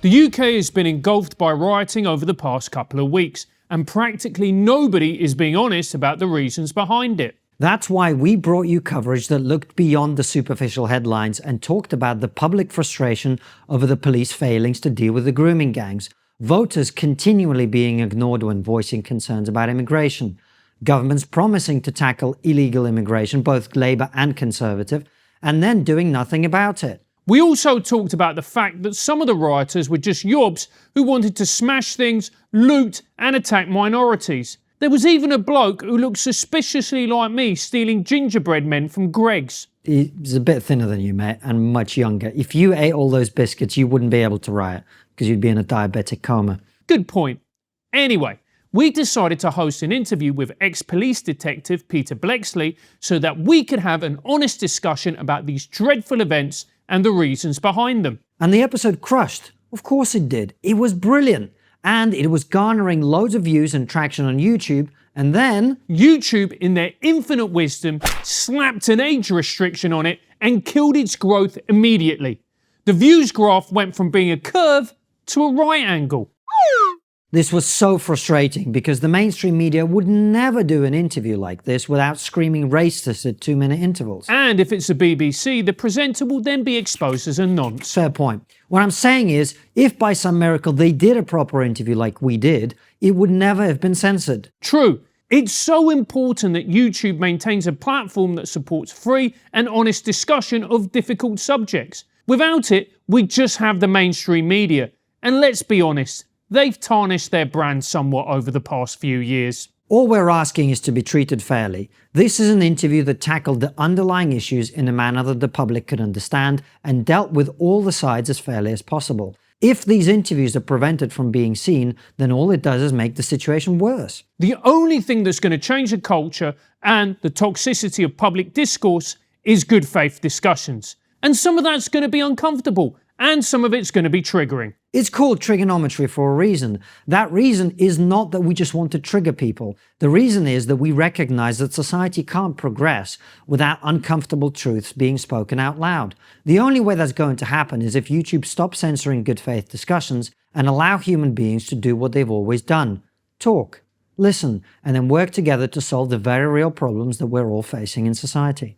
The UK has been engulfed by rioting over the past couple of weeks, and practically nobody is being honest about the reasons behind it. That's why we brought you coverage that looked beyond the superficial headlines and talked about the public frustration over the police failings to deal with the grooming gangs, voters continually being ignored when voicing concerns about immigration, governments promising to tackle illegal immigration, both Labour and Conservative, and then doing nothing about it. We also talked about the fact that some of the rioters were just yobs who wanted to smash things, loot and attack minorities. There was even a bloke who looked suspiciously like me stealing gingerbread men from Greggs. He's a bit thinner than you, mate, and much younger. If you ate all those biscuits, you wouldn't be able to riot, because you'd be in a diabetic coma. Good point. Anyway, we decided to host an interview with ex-police detective Peter Blexley so that we could have an honest discussion about these dreadful events and the reasons behind them. And the episode crushed. Of course it did. It was brilliant. And it was garnering loads of views and traction on YouTube, and then YouTube, in their infinite wisdom, slapped an age restriction on it and killed its growth immediately. The views graph went from being a curve to a right angle. This was so frustrating because the mainstream media would never do an interview like this without screaming racist at 2-minute intervals. And if it's the BBC, the presenter will then be exposed as a nonce. Fair point. What I'm saying is, if by some miracle they did a proper interview like we did, it would never have been censored. True. It's so important that YouTube maintains a platform that supports free and honest discussion of difficult subjects. Without it, we just have the mainstream media. And let's be honest, they've tarnished their brand somewhat over the past few years. All we're asking is to be treated fairly. This is an interview that tackled the underlying issues in a manner that the public could understand and dealt with all the sides as fairly as possible. If these interviews are prevented from being seen, then all it does is make the situation worse. The only thing that's going to change the culture and the toxicity of public discourse is good faith discussions. And some of that's going to be uncomfortable, and some of it's going to be triggering. It's called Triggernometry for a reason. That reason is not that we just want to trigger people. The reason is that we recognize that society can't progress without uncomfortable truths being spoken out loud. The only way that's going to happen is if YouTube stops censoring good faith discussions and allow human beings to do what they've always done. Talk, listen, and then work together to solve the very real problems that we're all facing in society.